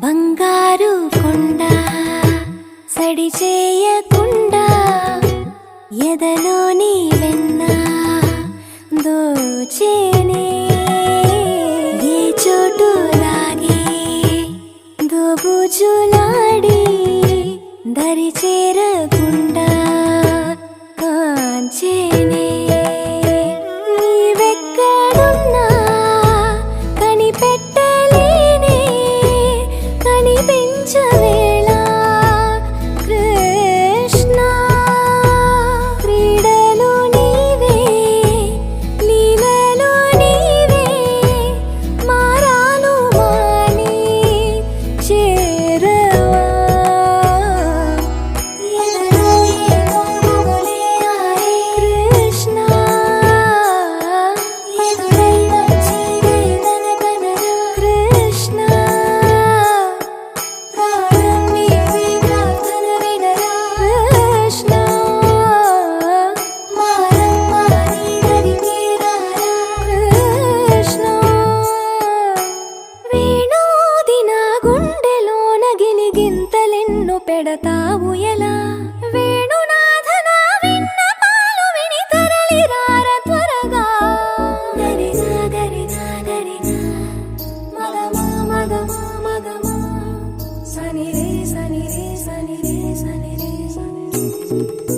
బంగారు కొండ సడి చేయకుండా ఎదలోని వెన్న దోచేనే ఏ చోటు లాగే దోబుజులాడి దరి చేరకుండా కాంచేనే నీవెక్కడున్నా కనిపెట్టలేనే కనిపించవేళ కృష్ణ క్రీడలు నీవే లీలలు నీవే మారాను మాని చేరవా ఎదలో ఏదో మొగలే ఆరే కృష్ణ ఎదురై వచ్చి వేదన కనరా కృష్ణ ప్రాణం నీవే ప్రార్థన వినరా కృష్ణ మారమ్మా నీ దరికి రారా కృష్ణ వేణోది నా గుండెలోన గిలిగింతలెన్ను పెడతావు ఎలా వేణునాథ నా విన్నపాలు విని తరలి రార త్వరగా గరిగా గరిగా గరిగా మగమా మగమా మగమా సని రే సని రే సని రే సని రే సని రే